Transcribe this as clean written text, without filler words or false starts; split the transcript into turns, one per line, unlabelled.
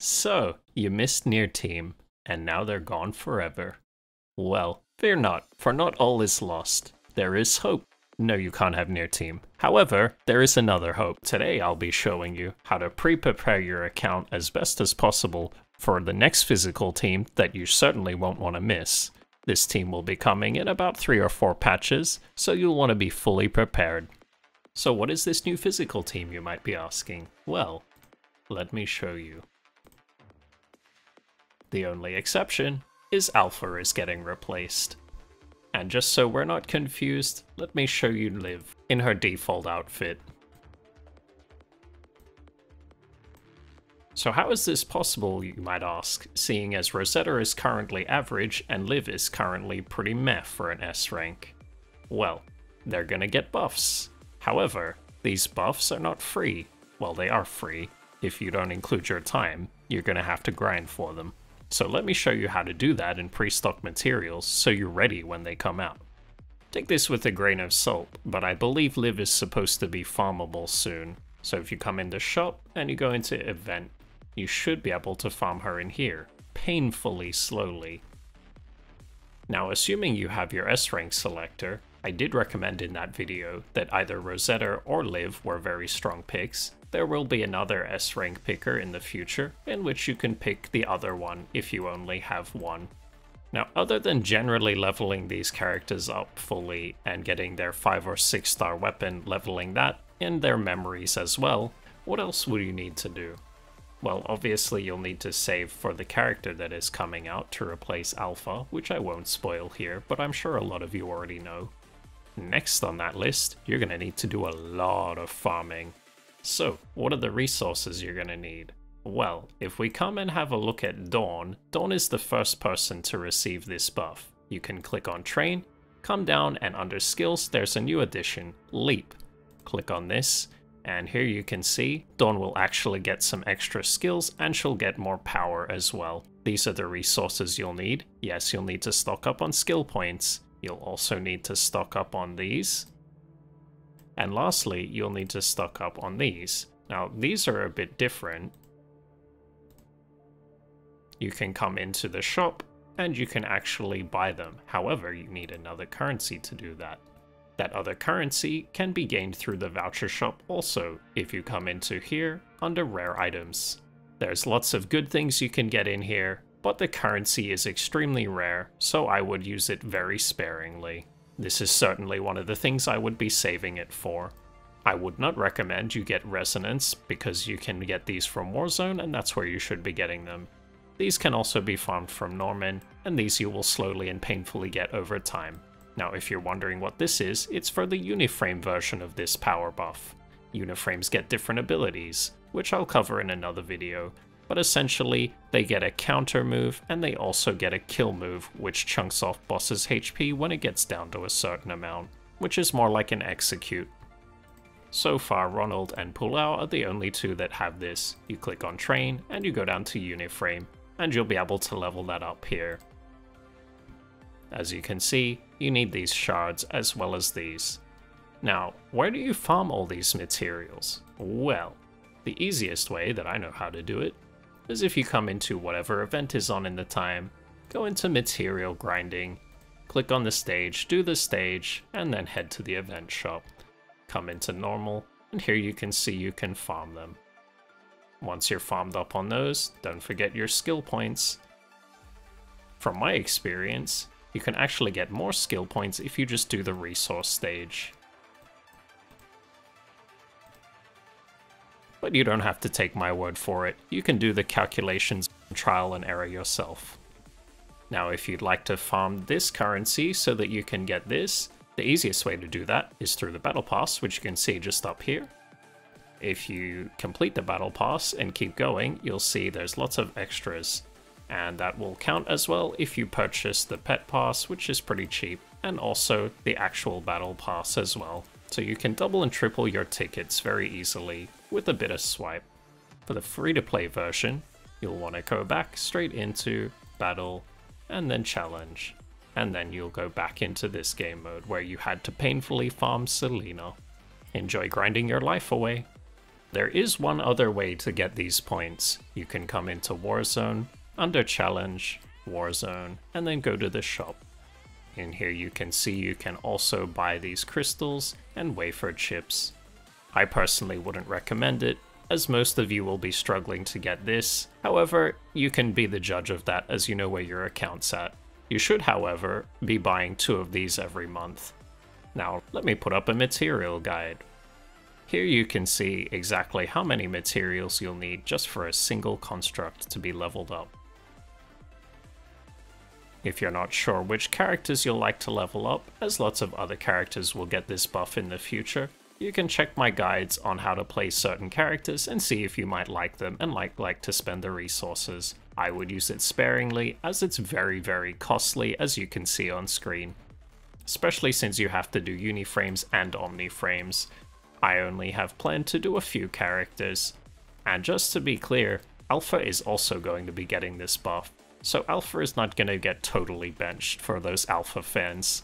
So, you missed Nier team, and now they're gone forever. Well, fear not, for not all is lost. There is hope. No, you can't have Nier team. However, there is another hope. Today I'll be showing you how to pre-prepare your account as best as possible for the next physical team that you certainly won't want to miss. This team will be coming in about 3 or 4 patches, so you'll want to be fully prepared. So what is this new physical team, you might be asking? Well, let me show you. The only exception is Alpha is getting replaced. And just so we're not confused, let me show you Liv in her default outfit. So how is this possible, you might ask, seeing as Rosetta is currently average and Liv is currently pretty meh for an S rank? Well, they're gonna get buffs. However, these buffs are not free. Well, they are free. If you don't include your time, you're gonna have to grind for them. So let me show you how to do that in pre-stock materials so you're ready when they come out. Take this with a grain of salt, but I believe Liv is supposed to be farmable soon. So if you come into shop and you go into event, you should be able to farm her in here, painfully slowly. Now assuming you have your S rank selector, I did recommend in that video that either Rosetta or Liv were very strong picks. There will be another S rank picker in the future, in which you can pick the other one if you only have one. Now, other than generally leveling these characters up fully and getting their 5 or 6 star weapon, leveling that, and their memories as well, what else would you need to do? Well, obviously you'll need to save for the character that is coming out to replace Alpha, which I won't spoil here, but I'm sure a lot of you already know. Next on that list, you're going to need to do a lot of farming. So, what are the resources you're gonna need? Well, if we come and have a look at Dawn, Dawn is the first person to receive this buff. You can click on Train, come down, and under Skills there's a new addition, Leap. Click on this, and here you can see Dawn will actually get some extra skills and she'll get more power as well. These are the resources you'll need. Yes, you'll need to stock up on skill points. You'll also need to stock up on these. And lastly, you'll need to stock up on these. Now, these are a bit different. You can come into the shop, and you can actually buy them. However, you need another currency to do that. That other currency can be gained through the voucher shop also, if you come into here, under rare items. There's lots of good things you can get in here, but the currency is extremely rare, so I would use it very sparingly. This is certainly one of the things I would be saving it for. I would not recommend you get Resonance, because you can get these from Warzone and that's where you should be getting them. These can also be farmed from Norman, and these you will slowly and painfully get over time. Now if you're wondering what this is, it's for the Uniframe version of this power buff. Uniframes get different abilities, which I'll cover in another video. But essentially, they get a counter move, and they also get a kill move, which chunks off bosses' HP when it gets down to a certain amount, which is more like an execute. So far, Ronald and Pulau are the only two that have this. You click on Train, and you go down to Uniframe, and you'll be able to level that up here. As you can see, you need these shards as well as these. Now, where do you farm all these materials? Well, the easiest way that I know how to do it is if you come into whatever event is on in the time, go into material grinding, click on the stage, do the stage, and then head to the event shop. Come into normal, and here you can see you can farm them. Once you're farmed up on those, don't forget your skill points. From my experience, you can actually get more skill points if you just do the resource stage. But you don't have to take my word for it, you can do the calculations and trial and error yourself. Now if you'd like to farm this currency so that you can get this, the easiest way to do that is through the battle pass, which you can see just up here. If you complete the battle pass and keep going, you'll see there's lots of extras. And that will count as well if you purchase the pet pass, which is pretty cheap, and also the actual battle pass as well. So you can double and triple your tickets very easily with a bit of swipe. For the free-to-play version, you'll want to go back straight into battle and then challenge. And then you'll go back into this game mode where you had to painfully farm Selena. Enjoy grinding your life away. There is one other way to get these points. You can come into Warzone, under Challenge, Warzone, and then go to the shop. In here you can see you can also buy these crystals and wafer chips. I personally wouldn't recommend it, as most of you will be struggling to get this. However, you can be the judge of that as you know where your account's at. You should, however, be buying 2 of these every month. Now, let me put up a material guide. Here you can see exactly how many materials you'll need just for a single construct to be leveled up. If you're not sure which characters you'll like to level up, as lots of other characters will get this buff in the future, you can check my guides on how to play certain characters and see if you might like them and like to spend the resources. I would use it sparingly, as it's very costly, as you can see on screen. Especially since you have to do uniframes and omniframes. I only have planned to do a few characters. And just to be clear, Alpha is also going to be getting this buff, so Alpha is not going to get totally benched for those Alpha fans.